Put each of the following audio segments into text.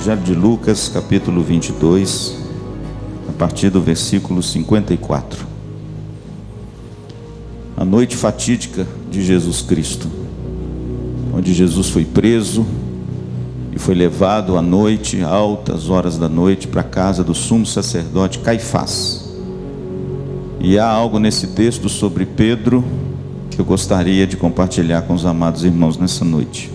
Evangelho de Lucas, capítulo 22, a partir do versículo 54. A noite fatídica de Jesus Cristo, onde Jesus foi preso e foi levado à noite, altas horas da noite, para a casa do sumo sacerdote Caifás. E há algo nesse texto sobre Pedro que eu gostaria de compartilhar com os amados irmãos nessa noite.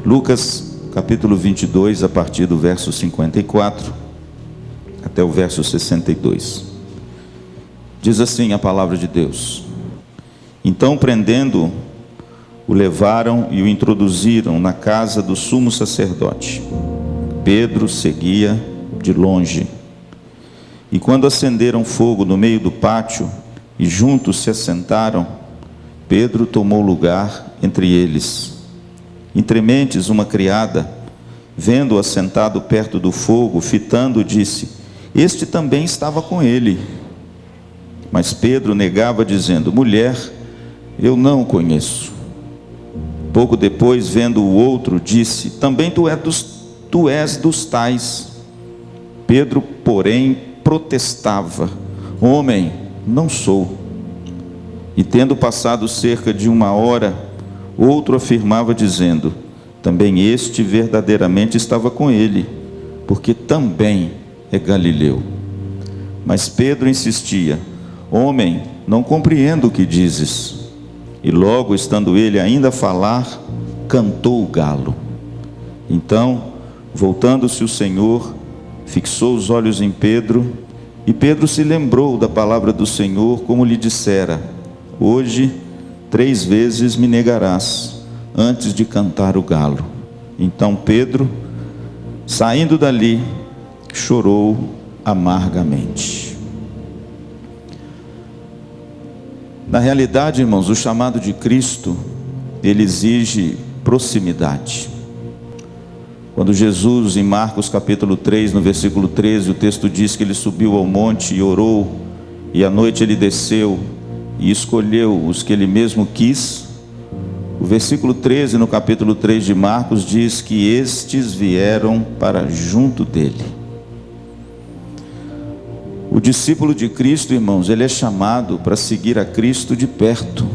Lucas capítulo 22, a partir do verso 54 até o verso 62. Diz assim a palavra de Deus: Então, prendendo-o, o levaram e o introduziram na casa do sumo sacerdote. Pedro seguia de longe. E quando acenderam fogo no meio do pátio e juntos se assentaram, Pedro tomou lugar entre eles. Entre mentes, uma criada, vendo-o assentado perto do fogo, fitando, disse: Este também estava com ele. Mas Pedro negava, dizendo: Mulher, eu não o conheço. Pouco depois, vendo o outro, disse: Também tu és dos tais. Pedro, porém, protestava: Homem, não sou. E tendo passado cerca de 1 hora, outro afirmava, dizendo: Também este verdadeiramente estava com ele, porque também é galileu. Mas Pedro insistia: Homem, não compreendo o que dizes. E logo, estando ele ainda a falar, cantou o galo. Então, voltando-se o Senhor, fixou os olhos em Pedro, e Pedro se lembrou da palavra do Senhor, como lhe dissera: Hoje 3 vezes me negarás, antes de cantar o galo. Então Pedro, saindo dali, chorou amargamente. Na realidade, irmãos, o chamado de Cristo, ele exige proximidade. Quando Jesus, em Marcos capítulo 3, no versículo 13, o texto diz que ele subiu ao monte e orou, e à noite ele desceu e escolheu os que ele mesmo quis. O versículo 13, no capítulo 3 de Marcos, diz que estes vieram para junto dele. O discípulo de Cristo, irmãos, ele é chamado para seguir a Cristo de perto.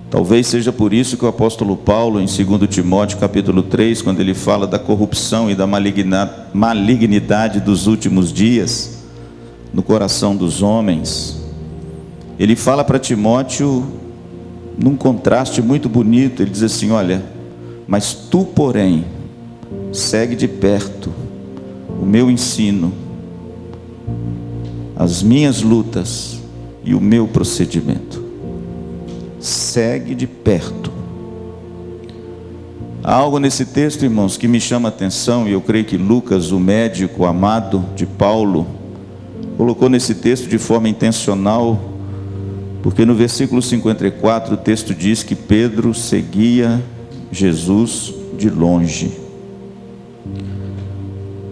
Talvez seja por isso que o apóstolo Paulo, em 2 Timóteo capítulo 3, quando ele fala da corrupção e da malignidade dos últimos dias no coração dos homens, ele fala para Timóteo num contraste muito bonito. Ele diz assim: olha, mas tu, porém, segue de perto o meu ensino, as minhas lutas e o meu procedimento. Segue de perto. Há algo nesse texto, irmãos, que me chama a atenção, e eu creio que Lucas, o médico amado de Paulo, colocou nesse texto de forma intencional, porque no versículo 54 o texto diz que Pedro seguia Jesus de longe.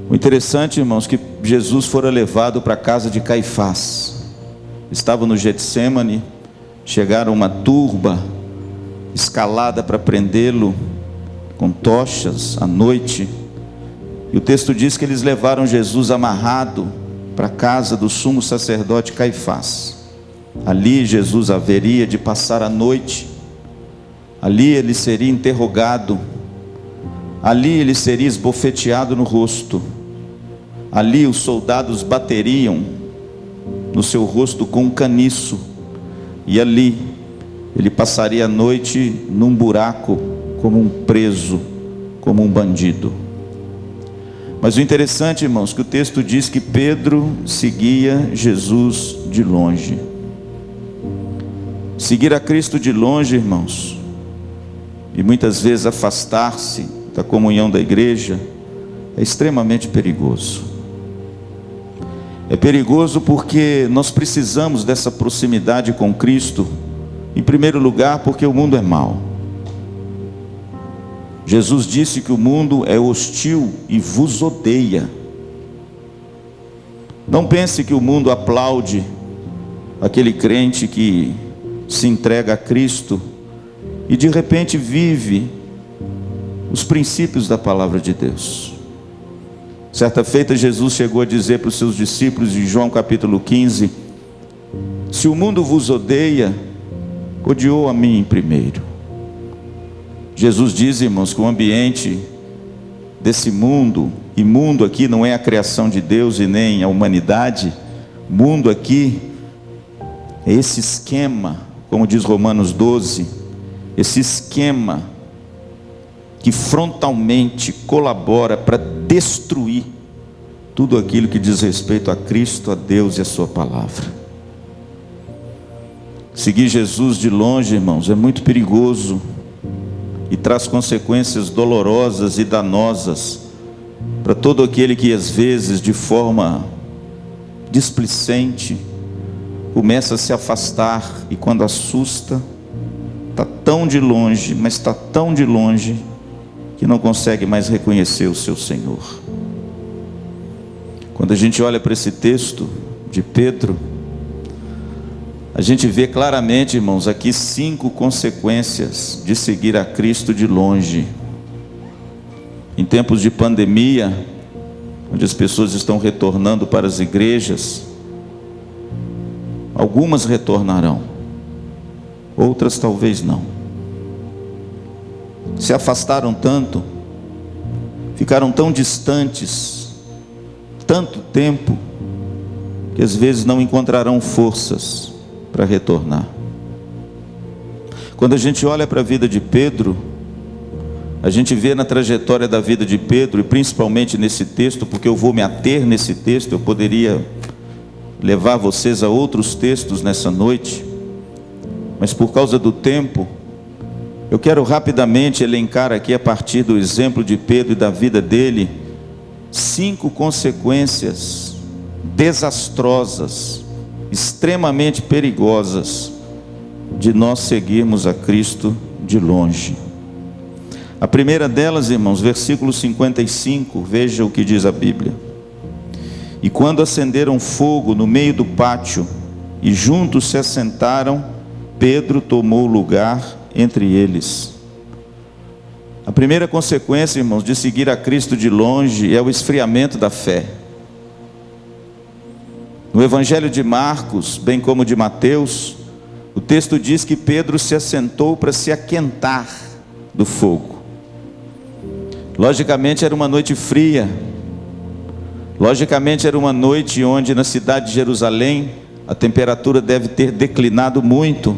O interessante, irmãos, que Jesus fora levado para a casa de Caifás. Estava no Getsêmani, chegaram uma turba escalada para prendê-lo com tochas à noite, e o texto diz que eles levaram Jesus amarrado para a casa do sumo sacerdote Caifás. Ali Jesus haveria de passar a noite, ali ele seria interrogado, ali ele seria esbofeteado no rosto, ali os soldados bateriam no seu rosto com um caniço, e ali ele passaria a noite num buraco, como um preso, como um bandido. Mas o interessante, irmãos, que o texto diz que Pedro seguia Jesus de longe. Seguir a Cristo de longe, irmãos, e muitas vezes afastar-se da comunhão da igreja, é extremamente perigoso. É perigoso porque nós precisamos dessa proximidade com Cristo, em primeiro lugar porque o mundo é mau. Jesus disse que o mundo é hostil e vos odeia. Não pense que o mundo aplaude aquele crente que se entrega a Cristo e de repente vive os princípios da palavra de Deus. Certa feita Jesus chegou a dizer para os seus discípulos em João capítulo 15: se o mundo vos odeia, odiou a mim primeiro. Jesus diz, irmãos, que o ambiente desse mundo, e mundo aqui não é a criação de Deus e nem a humanidade, mundo aqui é esse esquema, como diz Romanos 12, esse esquema que frontalmente colabora para destruir tudo aquilo que diz respeito a Cristo, a Deus e a sua palavra. Seguir Jesus de longe, irmãos, é muito perigoso e traz consequências dolorosas e danosas para todo aquele que às vezes de forma displicente começa a se afastar, e quando assusta, está tão de longe, mas está tão de longe que não consegue mais reconhecer o seu Senhor. Quando a gente olha para esse texto de Pedro, a gente vê claramente, irmãos, aqui 5 consequências de seguir a Cristo de longe. Em tempos de pandemia, onde as pessoas estão retornando para as igrejas, algumas retornarão, outras talvez não. Se afastaram tanto, ficaram tão distantes, tanto tempo, que às vezes não encontrarão forças para retornar. Quando a gente olha para a vida de Pedro, a gente vê na trajetória da vida de Pedro, e principalmente nesse texto, porque eu vou me ater nesse texto, eu poderia levar vocês a outros textos nessa noite, mas por causa do tempo, eu quero rapidamente elencar aqui, a partir do exemplo de Pedro e da vida dele, 5 consequências desastrosas, extremamente perigosas, de nós seguirmos a Cristo de longe. A primeira delas, irmãos, versículo 55, veja o que diz a Bíblia: e quando acenderam fogo no meio do pátio, e juntos se assentaram, Pedro tomou lugar entre eles. A primeira consequência, irmãos, de seguir a Cristo de longe é o esfriamento da fé. No Evangelho de Marcos, bem como de Mateus, o texto diz que Pedro se assentou para se aquentar do fogo. Logicamente era uma noite fria, logicamente era uma noite onde na cidade de Jerusalém a temperatura deve ter declinado muito,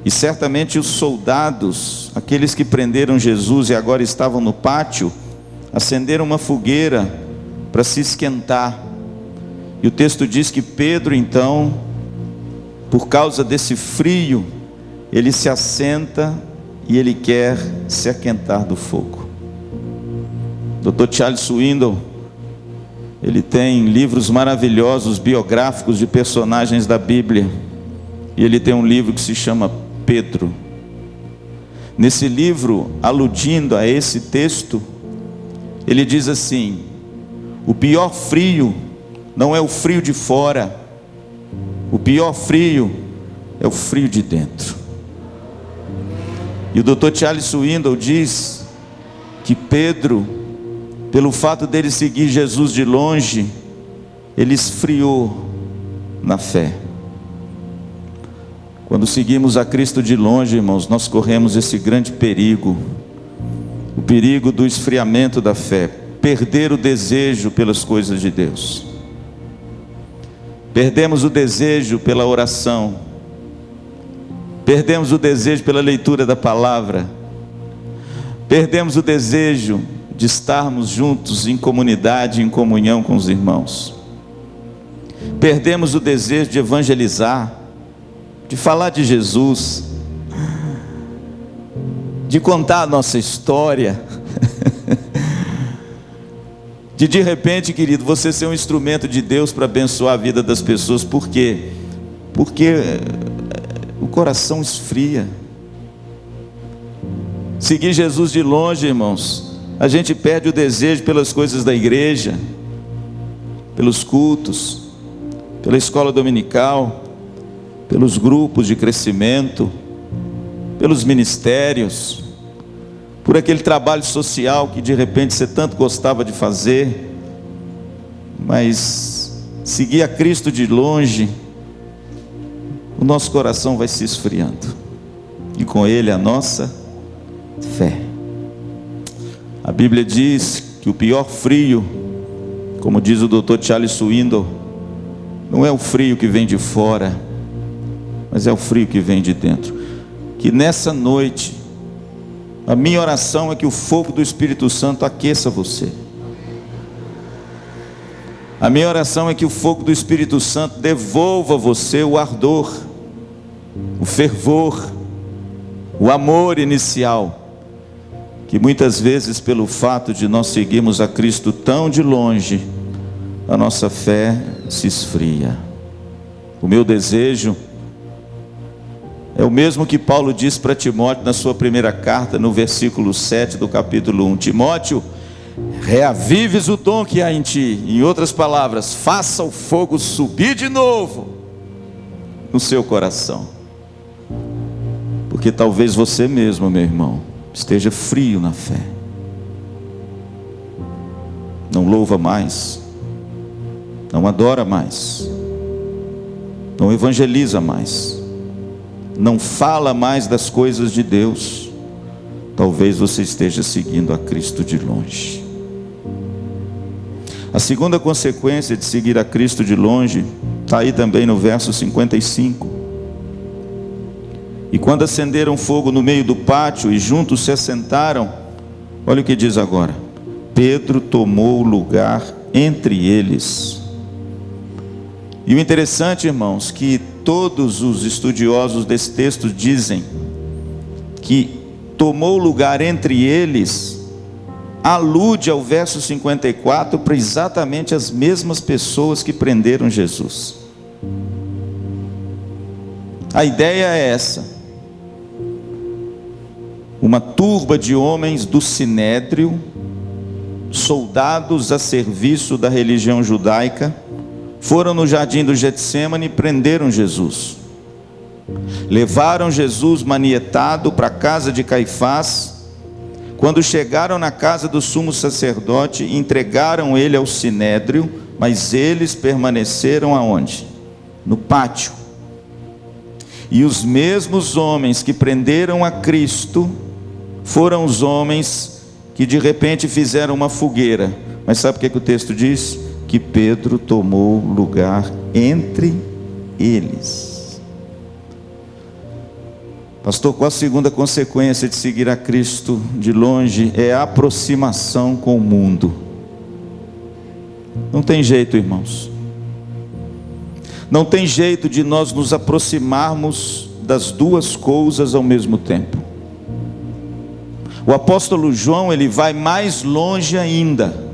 e certamente os soldados, aqueles que prenderam Jesus e agora estavam no pátio, acenderam uma fogueira para se esquentar. E o texto diz que Pedro, então, por causa desse frio, ele se assenta e ele quer se aquentar do fogo. Dr. Charles Swindoll, ele tem livros maravilhosos, biográficos de personagens da Bíblia, e ele tem um livro que se chama Pedro. Nesse livro, aludindo a esse texto, ele diz assim: o pior frio não é o frio de fora, o pior frio é o frio de dentro. E o Dr. Charles Swindoll diz que Pedro, pelo fato dele seguir Jesus de longe, ele esfriou na fé. Quando seguimos a Cristo de longe, irmãos, nós corremos esse grande perigo, o perigo do esfriamento da fé, perder o desejo pelas coisas de Deus. Perdemos o desejo pela oração, perdemos o desejo pela leitura da palavra, perdemos o desejo de estarmos juntos em comunidade, em comunhão com os irmãos, perdemos o desejo de evangelizar, de falar de Jesus, de contar a nossa história, de repente, querido, você ser um instrumento de Deus para abençoar a vida das pessoas. Por quê? Porque o coração esfria. Seguir Jesus de longe, irmãos, a gente perde o desejo pelas coisas da igreja, pelos cultos, pela escola dominical, pelos grupos de crescimento, pelos ministérios, por aquele trabalho social que de repente você tanto gostava de fazer, mas seguir a Cristo de longe, o nosso coração vai se esfriando, e com ele a nossa fé. A Bíblia diz que o pior frio, como diz o Dr. Charles Swindoll, não é o frio que vem de fora, mas é o frio que vem de dentro. Que nessa noite, a minha oração é que o fogo do Espírito Santo aqueça você. A minha oração é que o fogo do Espírito Santo devolva a você o ardor, o fervor, o amor inicial, que muitas vezes, pelo fato de nós seguirmos a Cristo tão de longe, a nossa fé se esfria. O meu desejo é o mesmo que Paulo diz para Timóteo na sua primeira carta, no versículo 7 do capítulo 1. Timóteo, reavives o dom que há em ti. Em outras palavras, faça o fogo subir de novo no seu coração. Porque talvez você mesmo, meu irmão, esteja frio na fé. Não louva mais, não adora mais, não evangeliza mais, não fala mais das coisas de Deus. Talvez você esteja seguindo a Cristo de longe. A segunda consequência de seguir a Cristo de longe está aí também no verso 55. E quando acenderam fogo no meio do pátio e juntos se assentaram, olha o que diz agora: Pedro tomou lugar entre eles. E o interessante, irmãos, que todos os estudiosos desse texto dizem que tomou lugar entre eles alude ao verso 54 para exatamente as mesmas pessoas que prenderam Jesus. A ideia é essa: uma turba de homens do Sinédrio, soldados a serviço da religião judaica, foram no jardim do Getsêmani e prenderam Jesus. Levaram Jesus manietado para a casa de Caifás. Quando chegaram na casa do sumo sacerdote, entregaram ele ao Sinédrio, mas eles permaneceram aonde? No pátio. E os mesmos homens que prenderam a Cristo foram os homens que de repente fizeram uma fogueira. Mas sabe o que o texto diz? Que Pedro tomou lugar entre eles. Pastor, qual a segunda consequência de seguir a Cristo de longe? É a aproximação com o mundo. Não tem jeito, irmãos. Não tem jeito de nós nos aproximarmos das duas coisas ao mesmo tempo. O apóstolo João, ele vai mais longe ainda.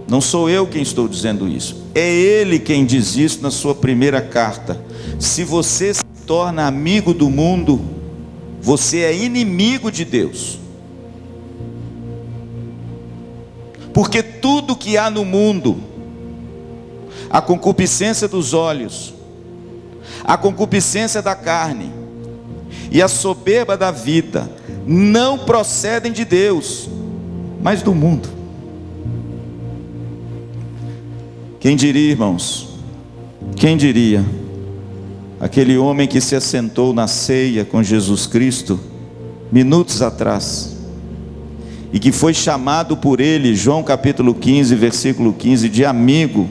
Não sou eu quem estou dizendo isso, é ele quem diz isso na sua primeira carta. Se você se torna amigo do mundo, você é inimigo de Deus. Porque tudo que há no mundo, a concupiscência dos olhos, a concupiscência da carne e a soberba da vida, não procedem de Deus, mas do mundo. Quem diria, irmãos, quem diria, aquele homem que se assentou na ceia com Jesus Cristo, minutos atrás, e que foi chamado por ele, João capítulo 15, versículo 15, de amigo,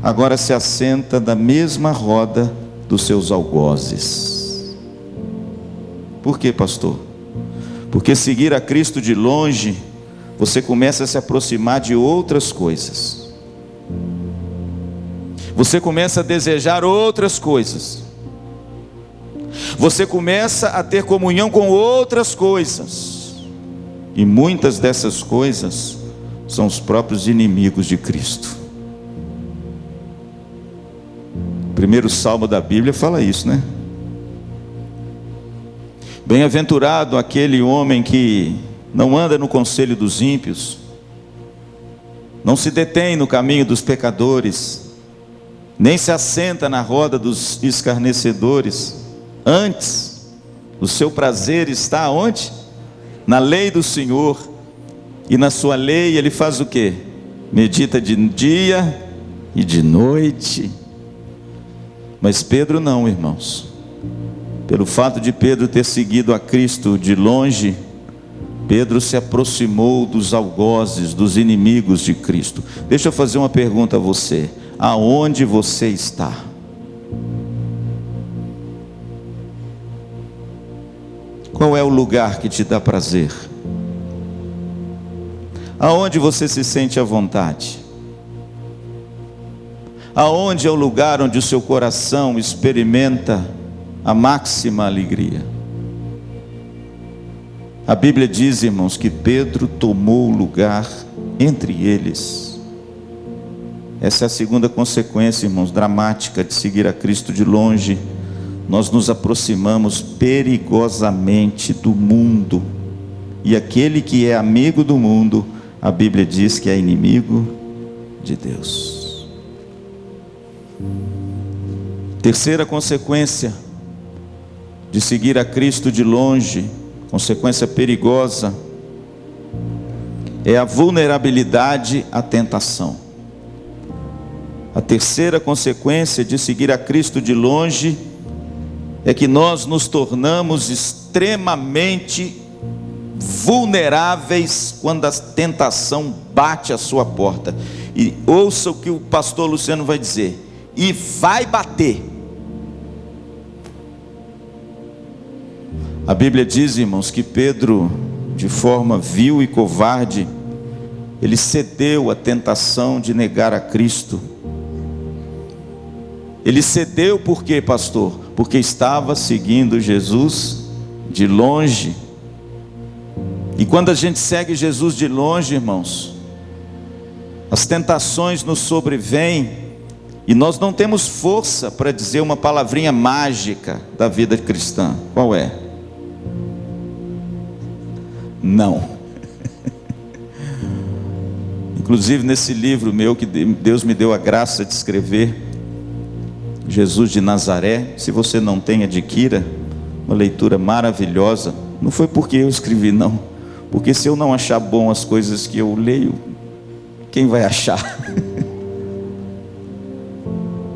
agora se assenta na mesma roda dos seus algozes. Por quê, pastor? Porque seguir a Cristo de longe, você começa a se aproximar de outras coisas. Você começa a desejar outras coisas. Você começa a ter comunhão com outras coisas. E muitas dessas coisas são os próprios inimigos de Cristo. O primeiro salmo da Bíblia fala isso, né? Bem-aventurado aquele homem que não anda no conselho dos ímpios, não se detém no caminho dos pecadores, nem se assenta na roda dos escarnecedores. Antes, o seu prazer está onde? na lei do Senhor, e na sua lei ele faz o quê? Medita de dia e de noite. Mas Pedro não, irmãos. Pelo fato de Pedro ter seguido a Cristo de longe, Pedro se aproximou dos algozes, dos inimigos de Cristo. Deixa eu fazer uma pergunta a você: aonde você está? Qual é o lugar que te dá prazer? Aonde você se sente à vontade? Aonde é o lugar onde o seu coração experimenta a máxima alegria? A Bíblia diz, irmãos, que Pedro tomou lugar entre eles. Essa é a segunda consequência, irmãos, dramática de seguir a Cristo de longe. Nós nos aproximamos perigosamente do mundo, e aquele que é amigo do mundo, a Bíblia diz que é inimigo de Deus. Terceira consequência de seguir a Cristo de longe, consequência perigosa, é a vulnerabilidade à tentação. A terceira consequência de seguir a Cristo de longe é que nós nos tornamos extremamente vulneráveis quando a tentação bate à sua porta. E ouça o que o pastor Luciano vai dizer: e vai bater. A Bíblia diz, irmãos, que Pedro, de forma vil e covarde, ele cedeu à tentação de negar a Cristo. Ele cedeu por quê, pastor? Porque estava seguindo Jesus de longe. E quando a gente segue Jesus de longe, irmãos, as tentações nos sobrevêm, e nós não temos força para dizer uma palavrinha mágica da vida cristã. Qual é? Não. Inclusive nesse livro meu que Deus me deu a graça de escrever, Jesus de Nazaré, se você não tem, adquira, uma leitura maravilhosa. Não foi porque eu escrevi, não, porque se eu não achar bom as coisas que eu leio, quem vai achar?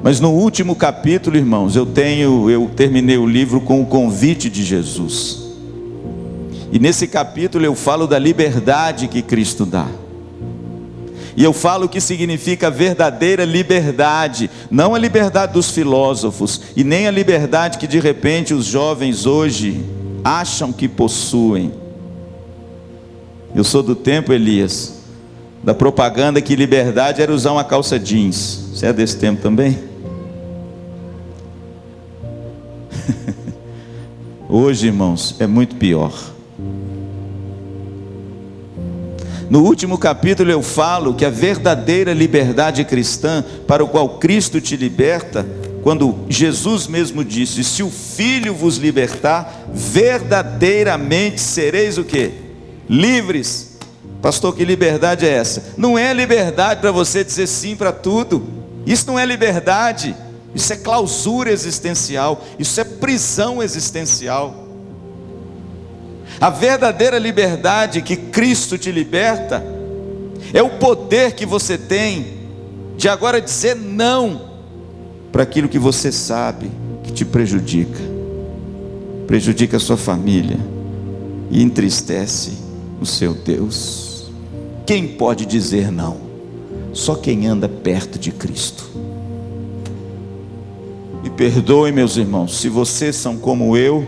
Mas no último capítulo, irmãos, eu terminei o livro com o convite de Jesus, e nesse capítulo eu falo da liberdade que Cristo dá. E eu falo o que significa a verdadeira liberdade, não a liberdade dos filósofos, e nem a liberdade que de repente os jovens hoje acham que possuem. Eu sou do tempo, Elias, da propaganda que liberdade era usar uma calça jeans. Você é desse tempo também? Hoje, irmãos, é muito pior. No último capítulo eu falo que a verdadeira liberdade cristã, para o qual Cristo te liberta, quando Jesus mesmo disse: se o Filho vos libertar, verdadeiramente sereis o quê? Livres. Pastor, que liberdade é essa? Não é liberdade para você dizer sim para tudo. Isso não é liberdade. Isso é clausura existencial. Isso é prisão existencial. A verdadeira liberdade que Cristo te liberta é o poder que você tem de agora dizer não para aquilo que você sabe que te prejudica a sua família e entristece o seu Deus. Quem pode dizer não? Só quem anda perto de Cristo. Me perdoem, meus irmãos, se vocês são como eu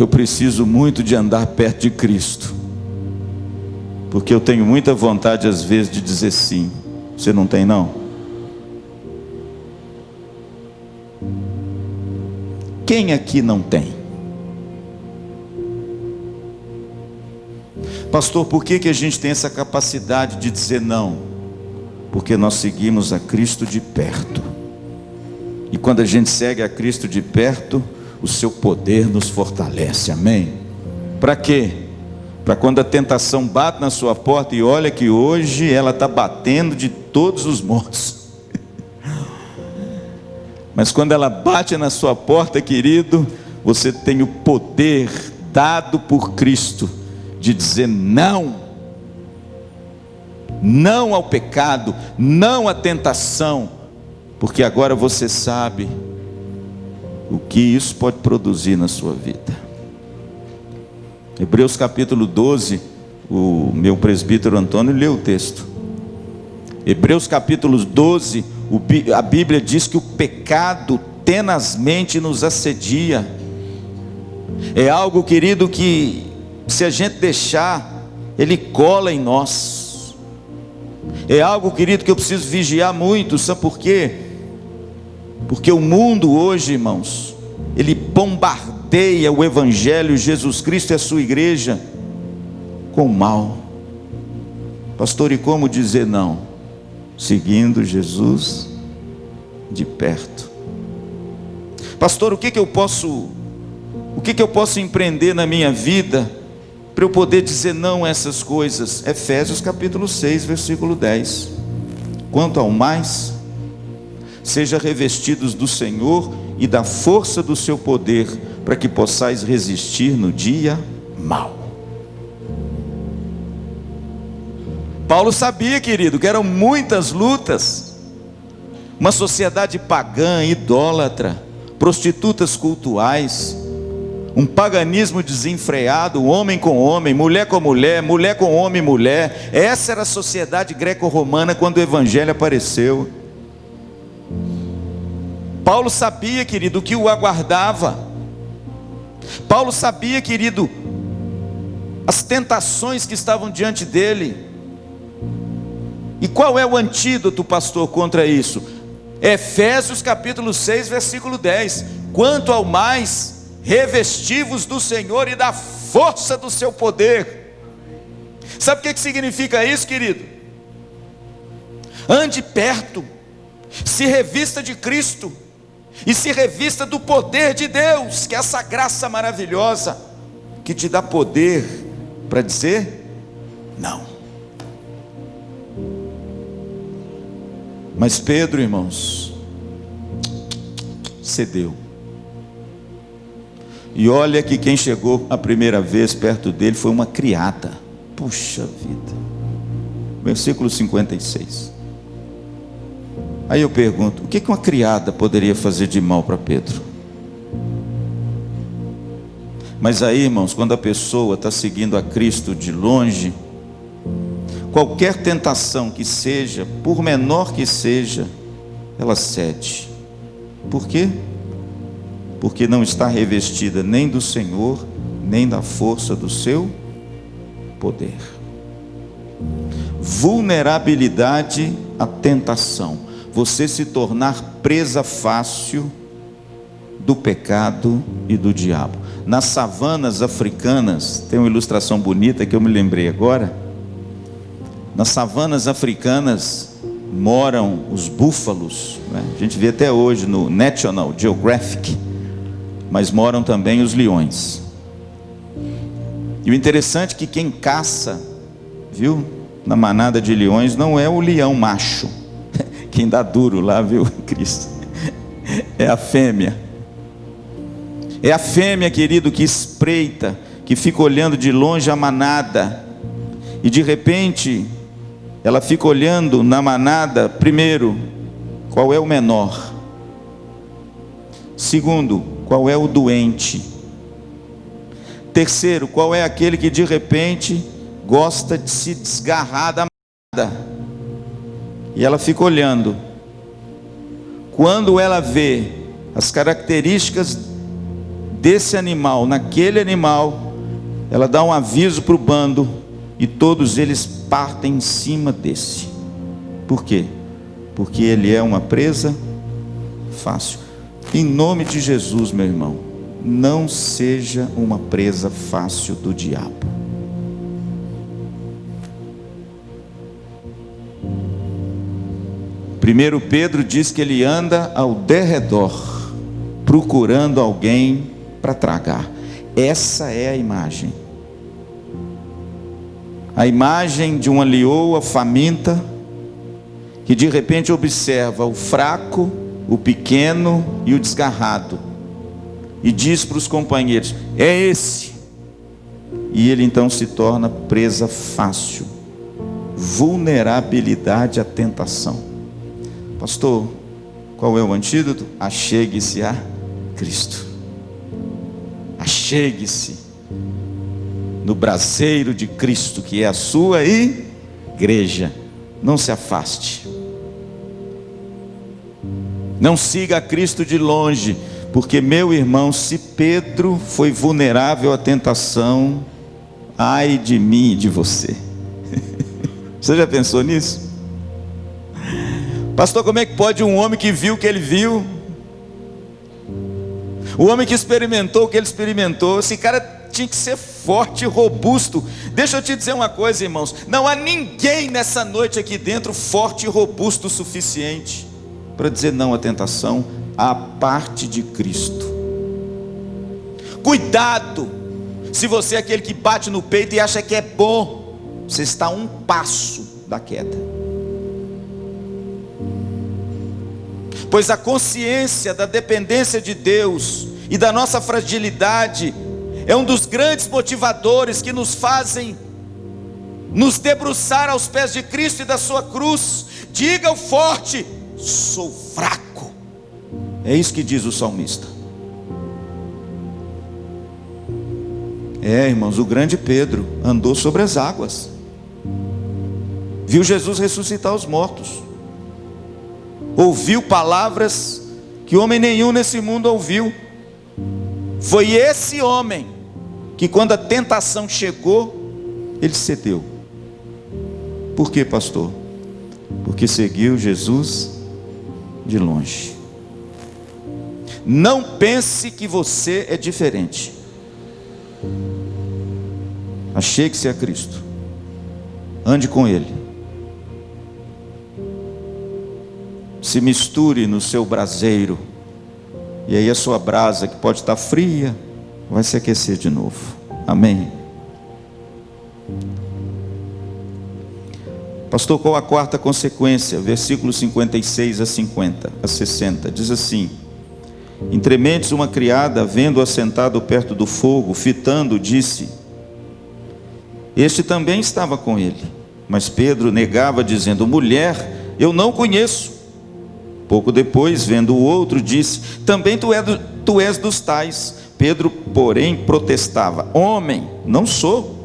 preciso muito de andar perto de Cristo, porque eu tenho muita vontade às vezes de dizer sim. Você não tem, não? Quem aqui não tem? Pastor, por que a gente tem essa capacidade de dizer não? Porque nós seguimos a Cristo de perto, e quando a gente segue a Cristo de perto, o seu poder nos fortalece, amém? Para quê? Para quando a tentação bate na sua porta, e olha que hoje ela está batendo de todos os modos, mas quando ela bate na sua porta, querido, você tem o poder dado por Cristo de dizer não. Não ao pecado, não à tentação, porque agora você sabe o que isso pode produzir na sua vida. Hebreus capítulo 12, o meu presbítero Antônio leu o texto. Hebreus capítulo 12, a Bíblia diz que o pecado tenazmente nos assedia. É algo, querido, que se a gente deixar, ele cola em nós. É algo, querido, que eu preciso vigiar muito. Sabe por quê? Porque o mundo hoje, irmãos, ele bombardeia o Evangelho, Jesus Cristo e a sua igreja com o mal. Pastor, e como dizer não? Seguindo Jesus de perto. Pastor, o que eu posso empreender na minha vida para eu poder dizer não a essas coisas? Efésios capítulo 6, versículo 10. Quanto ao mais, seja revestidos do Senhor e da força do seu poder, para que possais resistir no dia mau. Paulo sabia, querido, que eram muitas lutas. Uma sociedade pagã, idólatra, prostitutas cultuais, um paganismo desenfreado, homem com homem, mulher com mulher, mulher com homem e mulher. Essa era a sociedade greco-romana quando o evangelho apareceu. Paulo sabia, querido, o que o aguardava. Paulo sabia, querido, as tentações que estavam diante dele. E qual é o antídoto, pastor, contra isso? Efésios capítulo 6, versículo 10. Quanto ao mais, revestivos do Senhor e da força do seu poder. Sabe o que significa isso, querido? Ande perto, se revista de Cristo, e se revista do poder de Deus, que é essa graça maravilhosa, que te dá poder para dizer não. Mas Pedro, irmãos, cedeu. E olha que quem chegou a primeira vez perto dele foi uma criada. Puxa vida. Versículo 56. Aí eu pergunto, o que uma criada poderia fazer de mal para Pedro? Mas aí, irmãos, quando a pessoa está seguindo a Cristo de longe, qualquer tentação que seja, por menor que seja, ela cede. Por quê? Porque não está revestida nem do Senhor, nem da força do seu poder. Vulnerabilidade à tentação. Você se tornar presa fácil do pecado e do diabo. Nas savanas africanas, tem uma ilustração bonita que eu me lembrei agora. Nas savanas africanas moram os búfalos, né? A gente vê até hoje no National Geographic, mas moram também os leões. E o interessante é que quem caça, viu, na manada de leões, não é o leão macho, quem dá duro lá, viu, Cristo, é a fêmea. É a fêmea, querido, que espreita, que fica olhando de longe a manada, e de repente ela fica olhando na manada, primeiro, qual é o menor. Segundo, qual é o doente. Terceiro, qual é aquele que de repente gosta de se desgarrar da manada. E ela fica olhando. Quando ela vê as características desse animal, naquele animal, ela dá um aviso para o bando, e todos eles partem em cima desse. Por quê? Porque ele é uma presa fácil. Em nome de Jesus, meu irmão, não seja uma presa fácil do diabo. Primeiro Pedro diz que ele anda ao derredor, procurando alguém para tragar. Essa é a imagem. A imagem de uma leoa faminta, que de repente observa o fraco, o pequeno e o desgarrado, e diz para os companheiros: é esse, e ele então se torna presa fácil. Vulnerabilidade à tentação. Pastor, qual é o antídoto? Achegue-se a Cristo. Achegue-se no braseiro de Cristo, que é a sua igreja. Não se afaste. Não siga a Cristo de longe, porque, meu irmão, se Pedro foi vulnerável à tentação, ai de mim e de você. Você já pensou nisso? Pastor, como é que pode um homem que viu o que ele viu, o homem que experimentou o que ele experimentou, esse cara tinha que ser forte e robusto. Deixa eu te dizer uma coisa, irmãos, não há ninguém nessa noite aqui dentro forte e robusto o suficiente para dizer não à tentação, à parte de Cristo. Cuidado, se você é aquele que bate no peito e acha que é bom, você está a um passo da queda. Pois a consciência da dependência de Deus e da nossa fragilidade é um dos grandes motivadores que nos fazem nos debruçar aos pés de Cristo e da sua cruz. Diga ao forte: sou fraco. É isso que diz o salmista. Irmãos, o grande Pedro andou sobre as águas, viu Jesus ressuscitar os mortos, ouviu palavras que homem nenhum nesse mundo ouviu. Foi esse homem que, quando a tentação chegou, ele cedeu. Por quê, pastor? Porque seguiu Jesus de longe. Não pense que você é diferente. Achegue-se a Cristo, ande com Ele, se misture no seu braseiro, e aí a sua brasa, que pode estar fria, vai se aquecer de novo. Amém. Pastor, qual a quarta consequência? Versículos 56 a 60, diz assim: entre mentes uma criada, vendo-o assentado perto do fogo, fitando, disse: este também estava com ele. Mas Pedro negava, dizendo: mulher, eu não conheço. Pouco depois, vendo o outro, disse: também tu és dos tais. Pedro, porém, protestava: homem, não sou.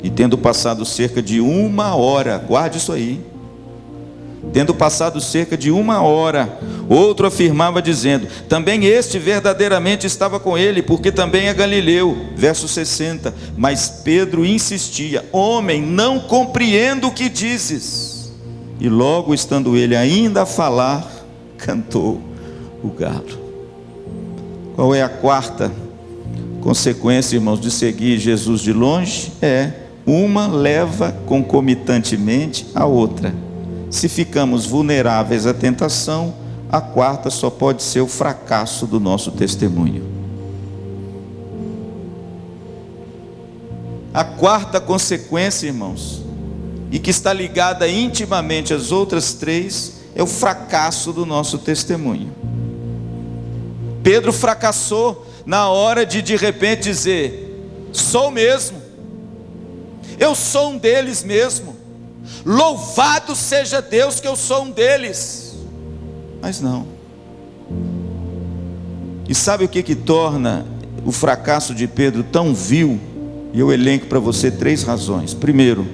E tendo passado cerca de 1 hora, guarde isso aí, tendo passado cerca de 1 hora, outro afirmava, dizendo: também este verdadeiramente estava com ele, porque também é galileu. Verso 60, mas Pedro insistia: homem, não compreendo o que dizes. E logo, estando ele ainda a falar, cantou o galo. Qual é a quarta consequência, irmãos, de seguir Jesus de longe? Uma leva concomitantemente a outra. Se ficamos vulneráveis à tentação, a quarta só pode ser o fracasso do nosso testemunho. A quarta consequência, irmãos, e que está ligada intimamente às outras três, é o fracasso do nosso testemunho. Pedro fracassou na hora de repente dizer: sou mesmo, eu sou um deles mesmo, louvado seja Deus que eu sou um deles. Mas não. E sabe o que torna o fracasso de Pedro tão vil? E eu elenco para você 3 razões. Primeiro,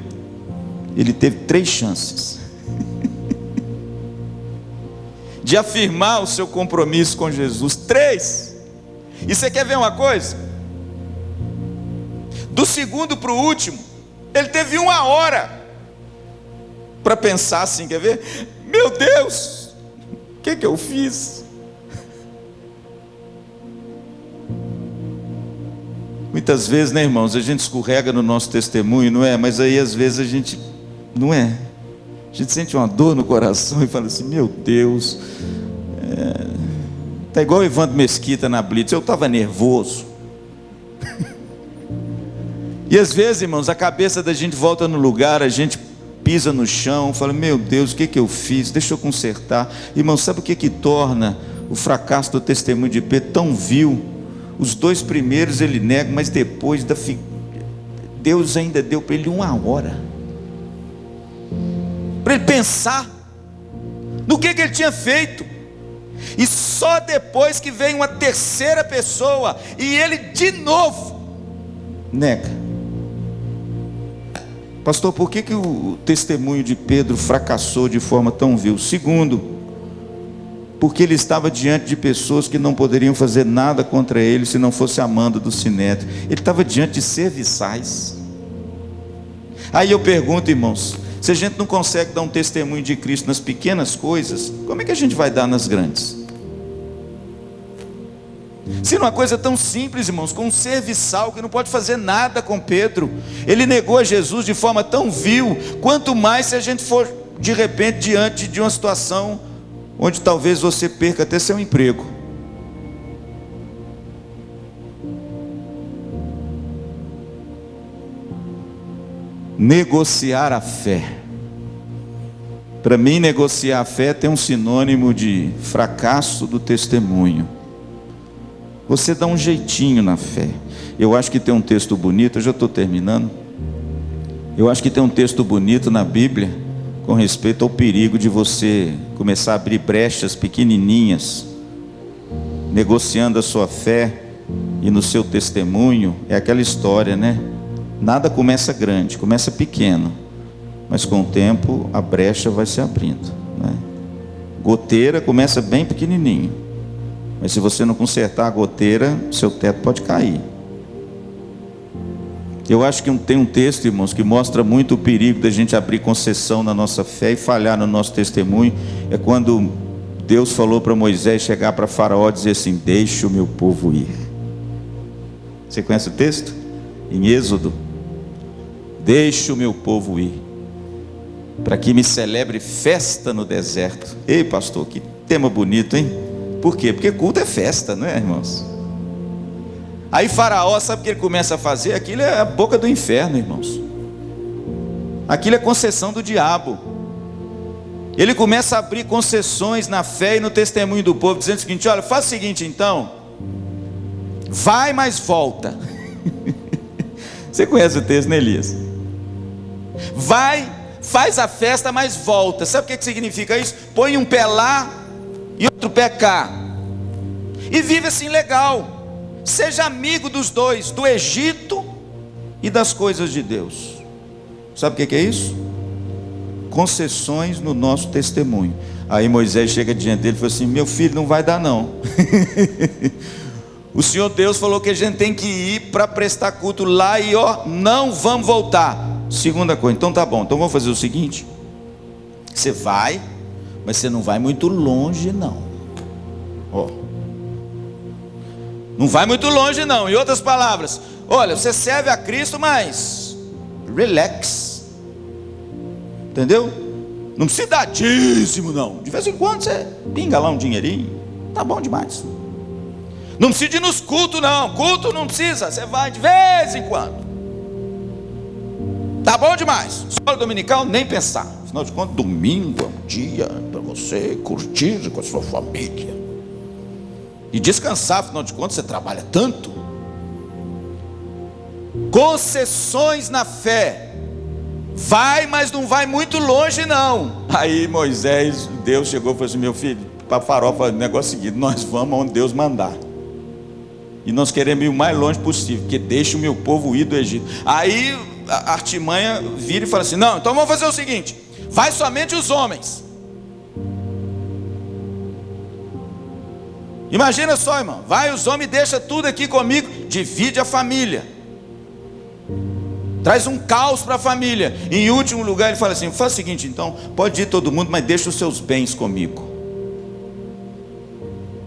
ele teve 3 chances de afirmar o seu compromisso com Jesus. 3. E você quer ver uma coisa? Do segundo para o último, ele teve 1 hora para pensar assim, quer ver? Meu Deus, o que eu fiz? Muitas vezes, né, irmãos, a gente escorrega no nosso testemunho, não é? Mas aí às vezes a gente, não é? A gente sente uma dor no coração e fala assim: meu Deus, tá igual o Evandro Mesquita na Blitz, eu estava nervoso. E às vezes, irmãos, a cabeça da gente volta no lugar, a gente pisa no chão, fala: meu Deus, o que eu fiz? Deixa eu consertar. Irmãos, sabe o que torna o fracasso do testemunho de Pedro tão vil? Os 2 primeiros ele nega, mas depois Deus ainda deu para ele 1 hora, para ele pensar no que ele tinha feito. E só depois que vem uma terceira pessoa e ele de novo nega. Pastor, por que o testemunho de Pedro fracassou de forma tão vil? Segundo, porque ele estava diante de pessoas que não poderiam fazer nada contra ele se não fosse a manda do Sinédrio. Ele estava diante de serviçais. Aí eu pergunto, irmãos, se a gente não consegue dar um testemunho de Cristo nas pequenas coisas, como é que a gente vai dar nas grandes? Se numa coisa tão simples, irmãos, com um serviçal que não pode fazer nada com Pedro, ele negou a Jesus de forma tão vil, quanto mais se a gente for de repente diante de uma situação onde talvez você perca até seu emprego. Negociar a fé. Para mim, negociar a fé tem um sinônimo de fracasso do testemunho. Você dá um jeitinho na fé. Eu acho que tem um texto bonito, eu já estou terminando. Eu acho que tem um texto bonito na Bíblia com respeito ao perigo de você começar a abrir brechas pequenininhas, negociando a sua fé e no seu testemunho. É aquela história, né? Nada começa grande, começa pequeno, mas com o tempo a brecha vai se abrindo, né? Goteira começa bem pequenininho, mas se você não consertar a goteira, seu teto pode cair. Eu acho que tem um texto, irmãos, que mostra muito o perigo da gente abrir concessão na nossa fé e falhar no nosso testemunho. É quando Deus falou para Moisés chegar para Faraó e dizer assim: deixa o meu povo ir. Você conhece o texto? Em Êxodo: deixa o meu povo ir, para que me celebre festa no deserto. Ei, pastor, que tema bonito, hein? Por quê? Porque culto é festa, não é, irmãos? Aí Faraó, sabe o que ele começa a fazer? Aquilo é a boca do inferno, irmãos. Aquilo é concessão do diabo. Ele começa a abrir concessões na fé e no testemunho do povo, dizendo o seguinte: olha, faz o seguinte então, vai, mas volta. Você conhece o texto, né, Elias? Vai, faz a festa, mas volta. Sabe o que significa isso? Põe um pé lá e outro pé cá, e vive assim legal. Seja amigo dos dois, do Egito e das coisas de Deus. Sabe o que é isso? Concessões no nosso testemunho. Aí Moisés chega diante dele e fala assim: meu filho, não vai dar não. O Senhor Deus falou que a gente tem que ir para prestar culto lá e não vamos voltar. Segunda coisa, então tá bom, então vamos fazer o seguinte: você vai, mas você não vai muito longe não. Não vai muito longe não. Em outras palavras, olha, você serve a Cristo, mas relax. Entendeu? Não precisa dar dízimo não. De vez em quando você pinga lá um dinheirinho, tá bom demais. Não precisa ir nos cultos não. Culto não precisa, você vai de vez em quando, tá bom demais. Escola dominical, nem pensar. Afinal de contas, domingo é um dia para você curtir com a sua família e descansar, afinal de contas você trabalha tanto. Concessões na fé. Vai, mas não vai muito longe não. Aí Moisés, Deus chegou e falou assim: meu filho, para Faraó, o negócio seguinte: nós vamos onde Deus mandar, e nós queremos ir o mais longe possível, porque deixa o meu povo ir do Egito. Aí a artimanha vira e fala assim: não, então vamos fazer o seguinte, vai somente os homens. Imagina só, irmão, vai os homens, deixa tudo aqui comigo, divide a família, traz um caos para a família. E em último lugar ele fala assim: faz o seguinte então, pode ir todo mundo, mas deixa os seus bens comigo.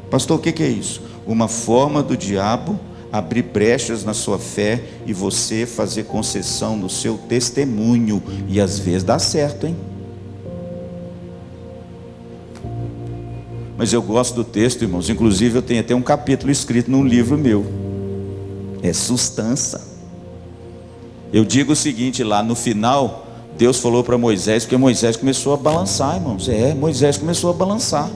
Pastor, o que é isso? Uma forma do diabo abrir brechas na sua fé e você fazer concessão no seu testemunho. E às vezes dá certo, hein? Mas eu gosto do texto, irmãos. Inclusive eu tenho até um capítulo escrito num livro meu. É sustância. Eu digo o seguinte, lá no final, Deus falou para Moisés, porque Moisés começou a balançar, irmãos. Moisés começou a balançar.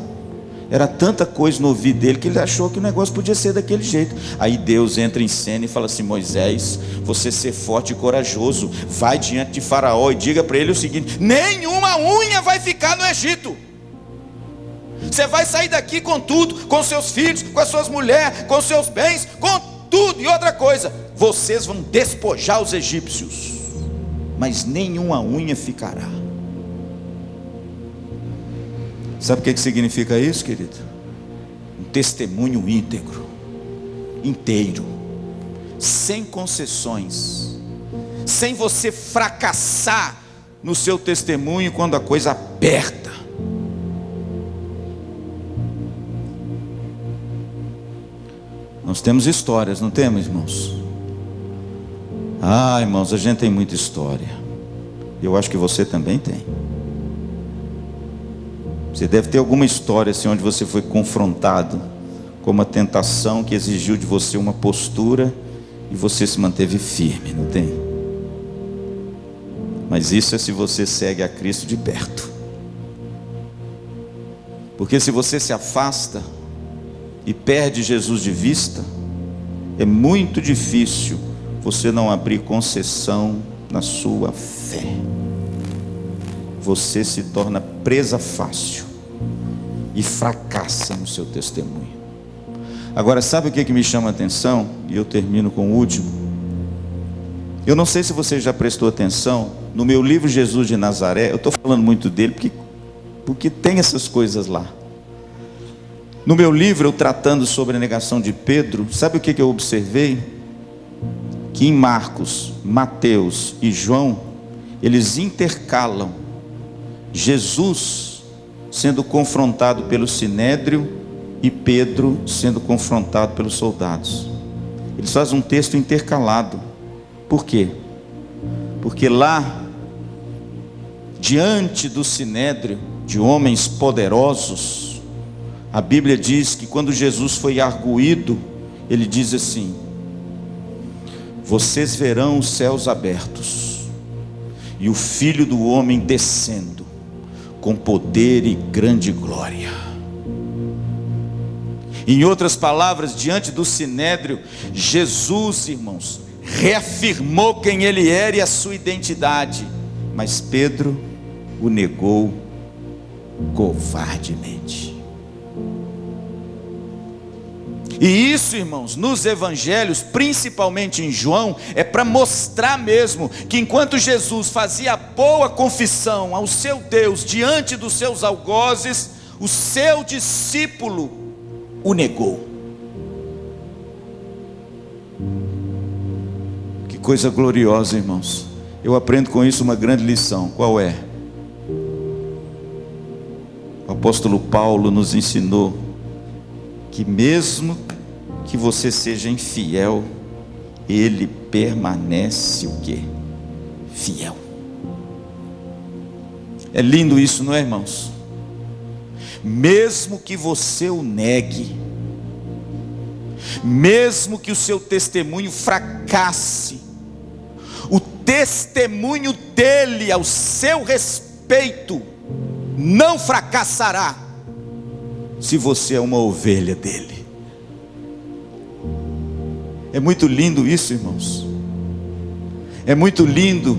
Era tanta coisa no ouvido dele que ele achou que o negócio podia ser daquele jeito. Aí Deus entra em cena e fala assim: Moisés, você ser forte e corajoso, vai diante de Faraó e diga para ele o seguinte: nenhuma unha vai ficar no Egito. Você vai sair daqui com tudo, com seus filhos, com as suas mulheres, com seus bens, com tudo. E outra coisa, vocês vão despojar os egípcios, mas nenhuma unha ficará. Sabe o que significa isso, querido? Um testemunho íntegro, inteiro, sem concessões, sem você fracassar no seu testemunho quando a coisa aperta. Nós temos histórias, não temos, irmãos? Ah, irmãos, a gente tem muita história. Eu acho que você também tem. Você deve ter alguma história assim, onde você foi confrontado com uma tentação que exigiu de você uma postura e você se manteve firme, não tem? Mas isso é se você segue a Cristo de perto. Porque se você se afasta e perde Jesus de vista, é muito difícil você não abrir concessão na sua fé. Você se torna presa fácil e fracassa no seu testemunho. Agora, sabe o que me chama a atenção? E eu termino com o último. Eu não sei se você já prestou atenção no meu livro Jesus de Nazaré. Eu estou falando muito dele porque tem essas coisas lá. No meu livro, eu tratando sobre a negação de Pedro, sabe o que eu observei? Que em Marcos, Mateus e João, eles intercalam Jesus sendo confrontado pelo sinédrio e Pedro sendo confrontado pelos soldados. Eles fazem um texto intercalado. Por quê? Porque lá, diante do sinédrio de homens poderosos, a Bíblia diz que quando Jesus foi arguído, ele diz assim: vocês verão os céus abertos e o Filho do Homem descendo com poder e grande glória. Em outras palavras, diante do sinédrio, Jesus, irmãos, reafirmou quem ele era e a sua identidade, mas Pedro o negou covardemente. E isso, irmãos, nos evangelhos, principalmente em João, é para mostrar mesmo que enquanto Jesus fazia boa confissão ao seu Deus diante dos seus algozes, o seu discípulo o negou. Que coisa gloriosa, irmãos. Eu aprendo com isso uma grande lição. Qual é? O apóstolo Paulo nos ensinou que mesmo que você seja infiel, ele permanece o quê? Fiel. É lindo isso, não é, irmãos? Mesmo que você o negue, mesmo que o seu testemunho fracasse, o testemunho dele ao seu respeito não fracassará, se você é uma ovelha dele. É muito lindo isso, irmãos. É muito lindo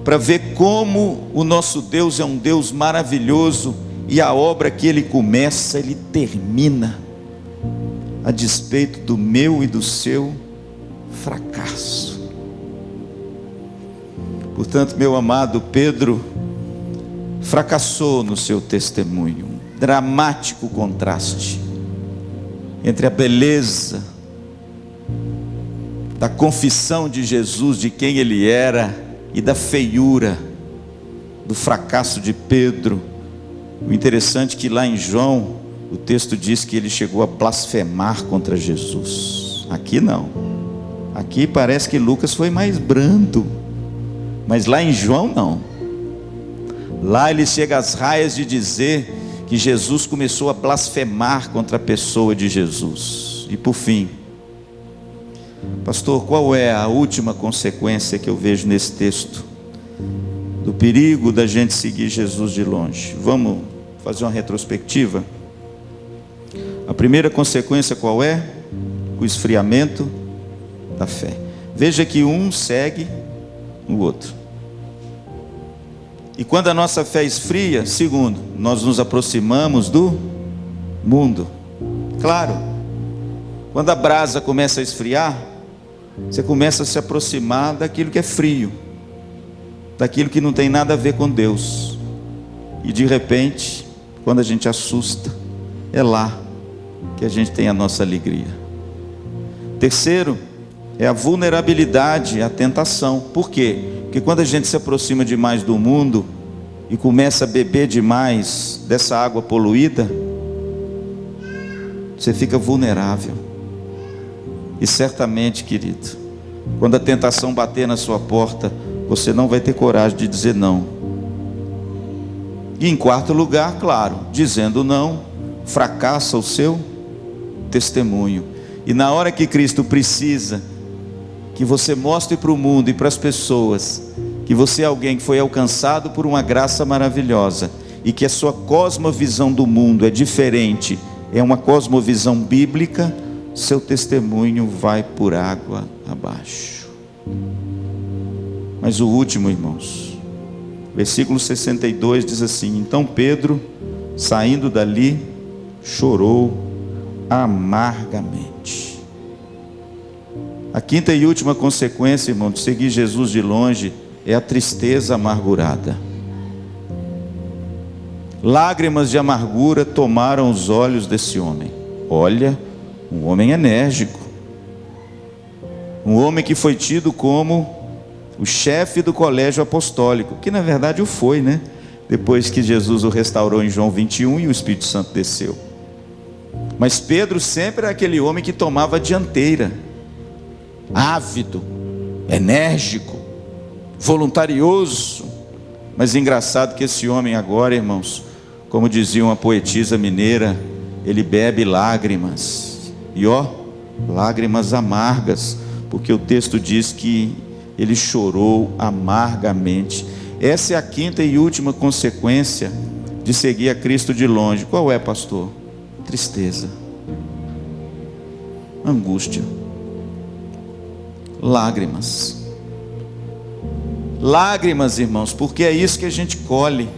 para ver como o nosso Deus é um Deus maravilhoso, e a obra que ele começa, ele termina, a despeito do meu e do seu fracasso. Portanto, meu amado, Pedro fracassou no seu testemunho. Um dramático contraste entre a beleza da confissão de Jesus, de quem ele era, e da feiura do fracasso de Pedro. O interessante é que lá em João, o texto diz que ele chegou a blasfemar contra Jesus. Aqui não. Aqui parece que Lucas foi mais brando, mas lá em João não. Lá ele chega às raias de dizer que Jesus começou a blasfemar contra a pessoa de Jesus. E por fim, pastor, qual é a última consequência que eu vejo nesse texto do perigo da gente seguir Jesus de longe? Vamos fazer uma retrospectiva. A primeira consequência qual é? O esfriamento da fé. Veja que um segue o outro. E quando a nossa fé esfria, segundo, nós nos aproximamos do mundo. Claro, quando a brasa começa a esfriar, você começa a se aproximar daquilo que é frio, daquilo que não tem nada a ver com Deus. E de repente, quando a gente assusta, é lá que a gente tem a nossa alegria. Terceiro, é a vulnerabilidade à tentação. Por quê? Porque quando a gente se aproxima demais do mundo e começa a beber demais dessa água poluída, você fica vulnerável. E certamente, querido, quando a tentação bater na sua porta, você não vai ter coragem de dizer não. E em quarto lugar, claro, dizendo não, fracassa o seu testemunho. E na hora que Cristo precisa que você mostre para o mundo e para as pessoas que você é alguém que foi alcançado por uma graça maravilhosa e que a sua cosmovisão do mundo é diferente, é uma cosmovisão bíblica, seu testemunho vai por água abaixo. Mas o último, irmãos, versículo 62 diz assim: então Pedro, saindo dali, chorou amargamente. A quinta e última consequência, irmão, de seguir Jesus de longe é a tristeza amargurada. Lágrimas de amargura tomaram os olhos desse homem. Olha, um homem enérgico, um homem que foi tido como o chefe do colégio apostólico, que na verdade o foi, né? Depois que Jesus o restaurou em João 21 e o Espírito Santo desceu. Mas Pedro sempre era aquele homem que tomava a dianteira, ávido, enérgico, voluntarioso. Mas engraçado que esse homem agora, irmãos, como dizia uma poetisa mineira, ele bebe lágrimas, e lágrimas amargas, porque o texto diz que ele chorou amargamente. Essa é a quinta e última consequência de seguir a Cristo de longe. Qual é, pastor? Tristeza, angústia, lágrimas. Lágrimas, irmãos, porque é isso que a gente colhe.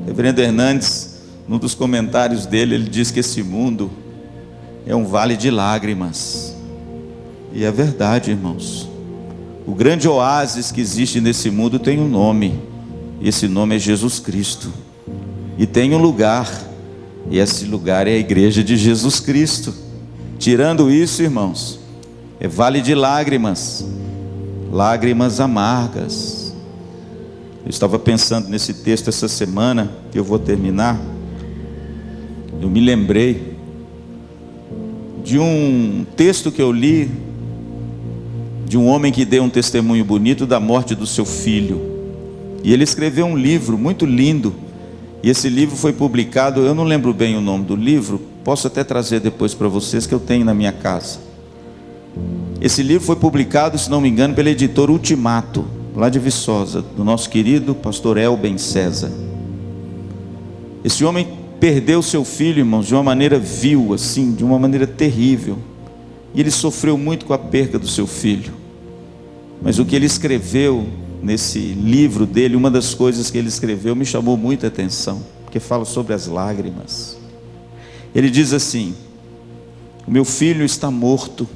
Reverendo Hernandes, num dos comentários dele, ele diz que esse mundo é um vale de lágrimas. E é verdade, irmãos. O grande oásis que existe nesse mundo tem um nome, e esse nome é Jesus Cristo. E tem um lugar, e esse lugar é a igreja de Jesus Cristo. Tirando isso, irmãos, é vale de lágrimas, lágrimas amargas. Eu estava pensando nesse texto essa semana, que eu vou terminar. Eu me lembrei de um texto que eu li, de um homem que deu um testemunho bonito da morte do seu filho. E ele escreveu um livro muito lindo, e esse livro foi publicado, eu não lembro bem o nome do livro, posso até trazer depois para vocês, que eu tenho na minha casa. Esse livro foi publicado, se não me engano, pela editora Ultimato, lá de Viçosa, do nosso querido pastor Elben César. Esse homem perdeu seu filho, irmãos, de uma maneira vil, assim, de uma maneira terrível. E ele sofreu muito com a perda do seu filho. Mas o que ele escreveu nesse livro dele, uma das coisas que ele escreveu me chamou muita atenção, porque fala sobre as lágrimas. Ele diz assim: o meu filho está morto,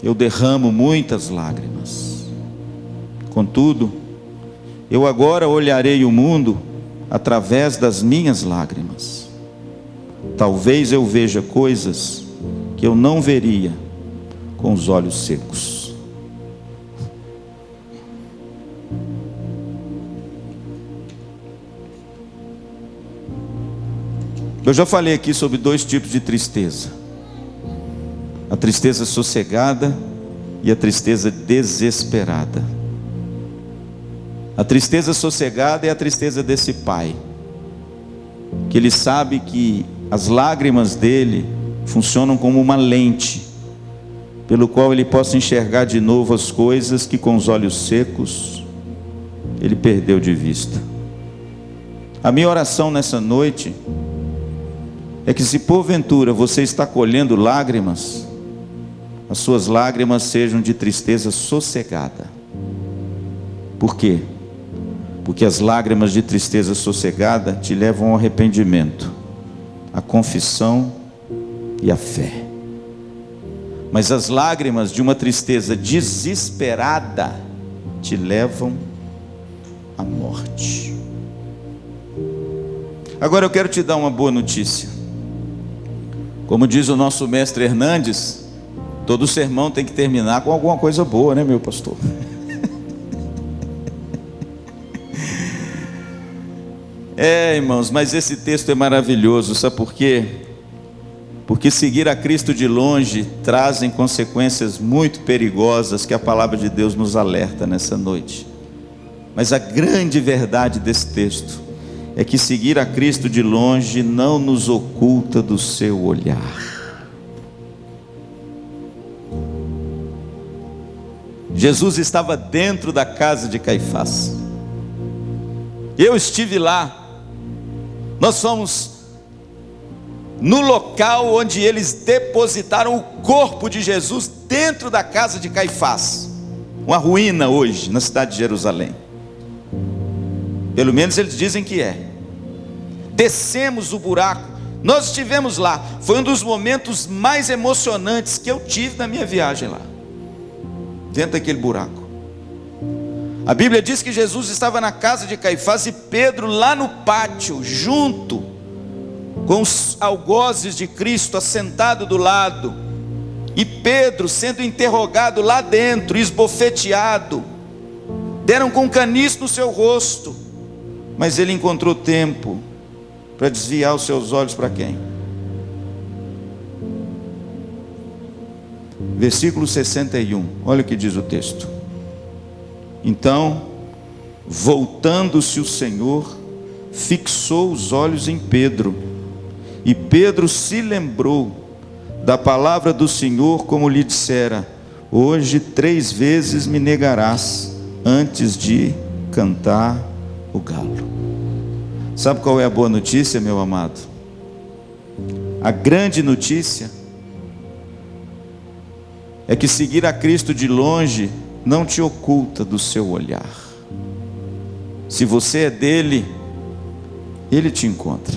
eu derramo muitas lágrimas. Contudo, eu agora olharei o mundo através das minhas lágrimas. Talvez eu veja coisas que eu não veria com os olhos secos. Eu já falei aqui sobre dois tipos de tristeza: a tristeza sossegada e a tristeza desesperada. A tristeza sossegada é a tristeza desse pai, que ele sabe que as lágrimas dele funcionam como uma lente, pelo qual ele possa enxergar de novo as coisas que com os olhos secos ele perdeu de vista. A minha oração nessa noite é que se porventura você está colhendo lágrimas, as suas lágrimas sejam de tristeza sossegada. Por quê? Porque as lágrimas de tristeza sossegada te levam ao arrependimento, à confissão e à fé. Mas as lágrimas de uma tristeza desesperada te levam à morte. Agora eu quero te dar uma boa notícia. Como diz o nosso mestre Hernandes, todo sermão tem que terminar com alguma coisa boa, né, meu pastor? Irmãos, mas esse texto é maravilhoso, sabe por quê? Porque seguir a Cristo de longe trazem consequências muito perigosas que a palavra de Deus nos alerta nessa noite. Mas a grande verdade desse texto é que seguir a Cristo de longe não nos oculta do seu olhar. Jesus estava dentro da casa de Caifás. Eu estive lá. Nós fomos no local onde eles depositaram o corpo de Jesus, dentro da casa de Caifás, uma ruína hoje na cidade de Jerusalém. Pelo menos eles dizem que é. Descemos o buraco, nós estivemos lá. Foi um dos momentos mais emocionantes que eu tive na minha viagem lá, dentro daquele buraco. A Bíblia diz que Jesus estava na casa de Caifás e Pedro lá no pátio, junto com os algozes de Cristo assentado do lado, e Pedro sendo interrogado lá dentro, esbofeteado. Deram com caniço no seu rosto, mas ele encontrou tempo para desviar os seus olhos para quem? Versículo 61, olha o que diz o texto. Então, voltando-se o Senhor, fixou os olhos em Pedro, e Pedro se lembrou da palavra do Senhor, como lhe dissera: hoje 3 vezes me negarás, antes de cantar o galo. Sabe qual é a boa notícia, meu amado? A grande notícia é que seguir a Cristo de longe não te oculta do seu olhar. Se você é dele, ele te encontra.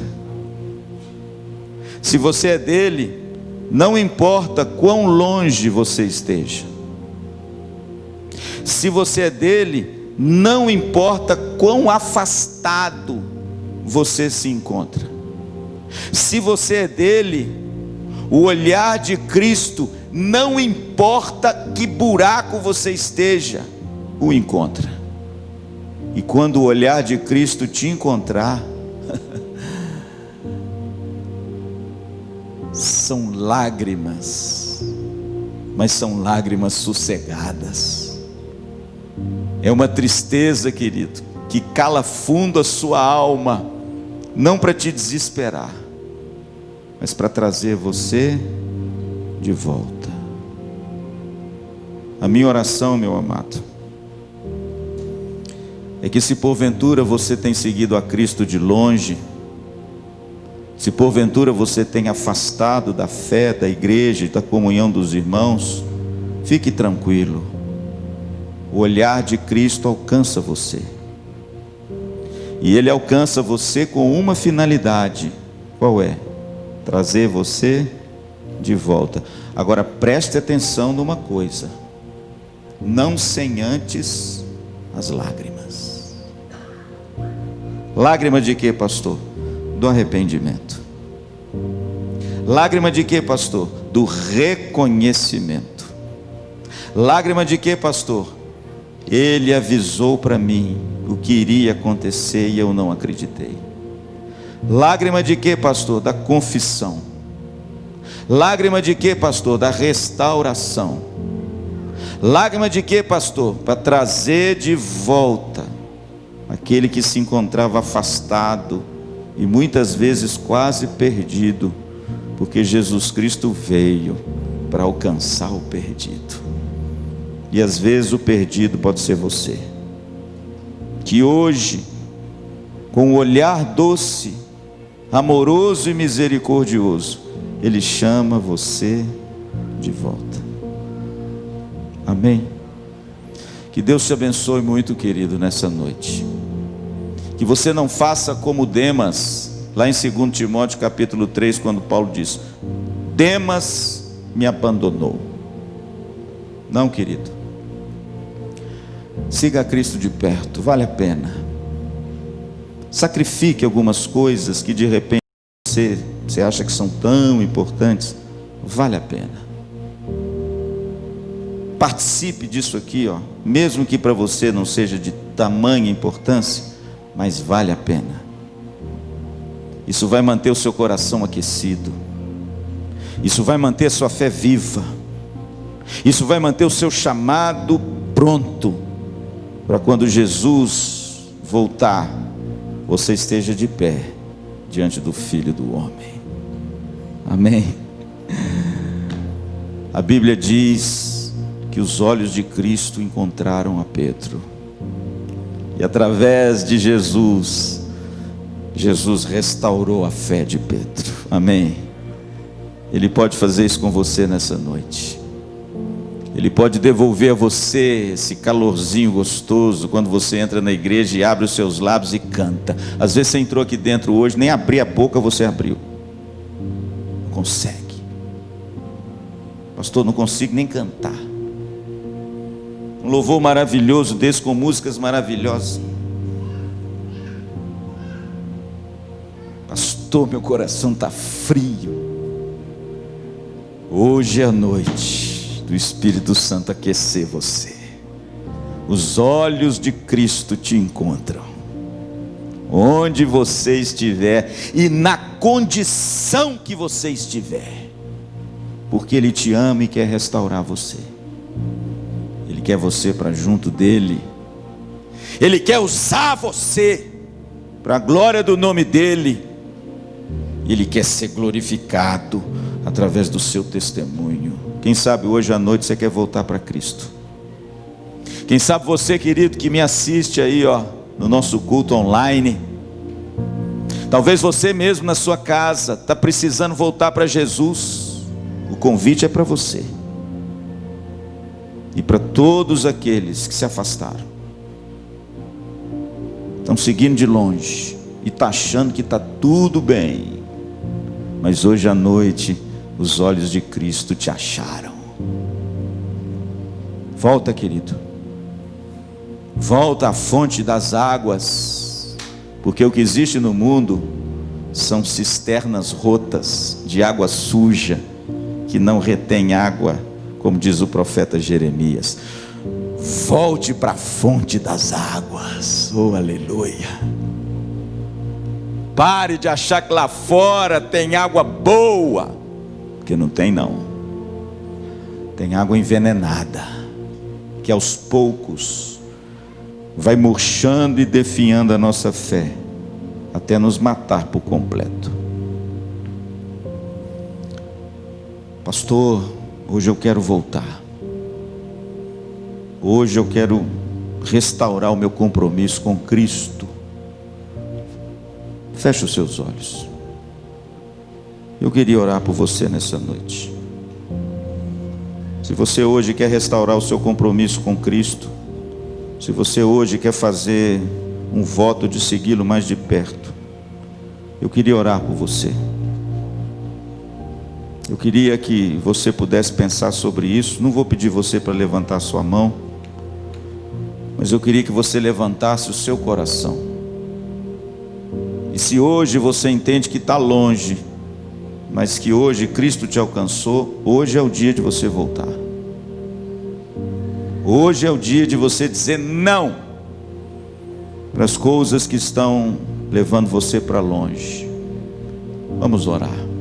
Se você é dele, não importa quão longe você esteja. Se você é dele, não importa quão afastado você se encontra. Se você é dele, o olhar de Cristo, não importa que buraco você esteja, o encontra. E quando o olhar de Cristo te encontrar, são lágrimas, mas são lágrimas sossegadas. É uma tristeza, querido, que cala fundo a sua alma, não para te desesperar, mas para trazer você de volta. A minha oração, meu amado, é que se porventura você tem seguido a Cristo de longe, se porventura você tem afastado da fé da igreja e da comunhão dos irmãos, fique tranquilo, o olhar de Cristo alcança você, e Ele alcança você com uma finalidade. Qual é? Trazer você de volta. Agora preste atenção numa coisa: não sem antes as lágrimas. Lágrima de quê, pastor? Do arrependimento. Lágrima de quê, pastor? Do reconhecimento. Lágrima de quê, pastor? Ele avisou para mim o que iria acontecer e eu não acreditei. Lágrima de quê, pastor? Da confissão. Lágrima de quê, pastor? Da restauração. Lágrima de quê, pastor? Para trazer de volta aquele que se encontrava afastado e muitas vezes quase perdido, porque Jesus Cristo veio para alcançar o perdido. E às vezes o perdido pode ser você, que hoje, com o olhar doce, amoroso e misericordioso, Ele chama você de volta. Amém? Que Deus te abençoe muito, querido, nessa noite. Que você não faça como Demas, lá em 2 Timóteo capítulo 3, quando Paulo diz: Demas me abandonou. Não, querido. Siga a Cristo de perto, vale a pena. Sacrifique algumas coisas que de repente você acha que são tão importantes, vale a pena. Participe disso aqui, ó, mesmo que para você não seja de tamanha importância, mas vale a pena. Isso vai manter o seu coração aquecido, isso vai manter a sua fé viva, isso vai manter o seu chamado pronto, para quando Jesus voltar, você esteja de pé diante do Filho do Homem. Amém? A Bíblia diz que os olhos de Cristo encontraram a Pedro, e através de Jesus, Jesus restaurou a fé de Pedro. Amém? Ele pode fazer isso com você nessa noite. Ele pode devolver a você esse calorzinho gostoso quando você entra na igreja e abre os seus lábios e canta. Às vezes você entrou aqui dentro hoje, nem abrir a boca você abriu. Não consegue. Pastor, não consigo nem cantar. Um louvor maravilhoso desse, com músicas maravilhosas. Pastor, meu coração está frio. Hoje é a noite do Espírito Santo aquecer você. Os olhos de Cristo te encontram, onde você estiver e na condição que você estiver, porque Ele te ama e quer restaurar você. Ele quer você para junto dEle. Ele quer usar você para a glória do nome dEle. Ele quer ser glorificado através do seu testemunho. Quem sabe hoje à noite você quer voltar para Cristo. Quem sabe você, querido, que me assiste aí, ó, no nosso culto online. Talvez você mesmo na sua casa está precisando voltar para Jesus. O convite é para você e para todos aqueles que se afastaram, estão seguindo de longe e está achando que está tudo bem, mas hoje à noite os olhos de Cristo te acharam. Volta, querido, volta à fonte das águas, porque o que existe no mundo são cisternas rotas de água suja, que não retém água, como diz o profeta Jeremias. Volte para a fonte das águas. Oh, aleluia. Pare de achar que lá fora tem água boa, porque não tem não. Tem água envenenada, que aos poucos vai murchando e definhando a nossa fé, até nos matar por completo. Pastor, hoje eu quero voltar. Hoje eu quero restaurar o meu compromisso com Cristo. Feche os seus olhos. Eu queria orar por você nessa noite. Se você hoje quer restaurar o seu compromisso com Cristo, se você hoje quer fazer um voto de segui-lo mais de perto, eu queria orar por você. Eu queria que você pudesse pensar sobre isso. Não vou pedir você para levantar sua mão, mas eu queria que você levantasse o seu coração. E se hoje você entende que está longe, mas que hoje Cristo te alcançou, hoje é o dia de você voltar. Hoje é o dia de você dizer não para as coisas que estão levando você para longe. Vamos orar.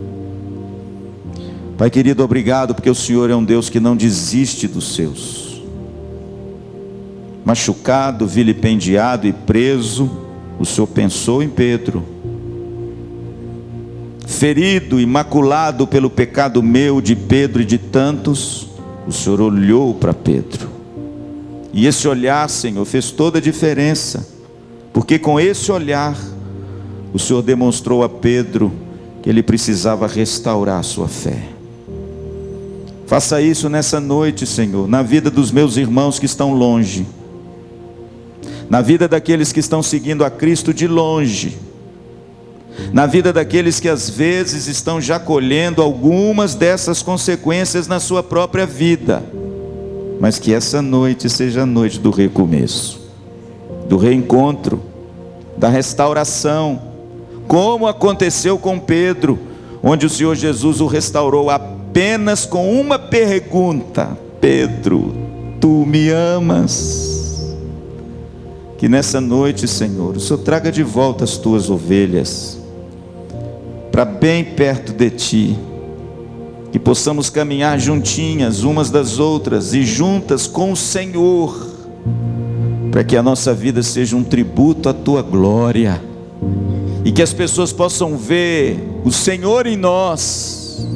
Pai querido, obrigado porque o Senhor é um Deus que não desiste dos seus. Machucado, vilipendiado e preso, o Senhor pensou em Pedro. Ferido e maculado pelo pecado meu, de Pedro e de tantos, o Senhor olhou para Pedro. E esse olhar, Senhor, fez toda a diferença, porque com esse olhar o Senhor demonstrou a Pedro que ele precisava restaurar a sua fé. Faça isso nessa noite, Senhor, na vida dos meus irmãos que estão longe, na vida daqueles que estão seguindo a Cristo de longe, na vida daqueles que às vezes estão já colhendo algumas dessas consequências na sua própria vida, mas que essa noite seja a noite do recomeço, do reencontro, da restauração, como aconteceu com Pedro, onde o Senhor Jesus o restaurou apenas com uma pergunta: Pedro, tu me amas? Que nessa noite, Senhor, o Senhor traga de volta as tuas ovelhas para bem perto de ti, que possamos caminhar juntinhas umas das outras e juntas com o Senhor, para que a nossa vida seja um tributo à tua glória, e que as pessoas possam ver o Senhor em nós,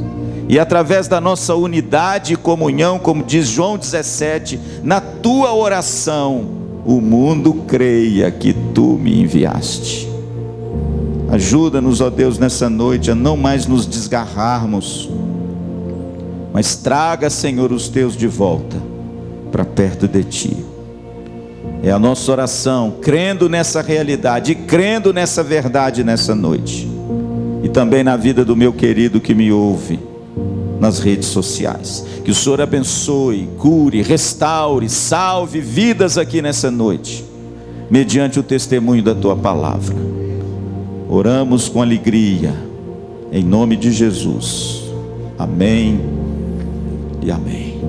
e através da nossa unidade e comunhão, como diz João 17, na tua oração, o mundo creia que tu me enviaste. Ajuda-nos, ó Deus, nessa noite a não mais nos desgarrarmos, mas traga, Senhor, os teus de volta para perto de ti. É a nossa oração, crendo nessa realidade e crendo nessa verdade nessa noite, e também na vida do meu querido que me ouve nas redes sociais. Que o Senhor abençoe, cure, restaure, salve vidas aqui nessa noite, mediante o testemunho da tua palavra. Oramos com alegria, em nome de Jesus. Amém e amém.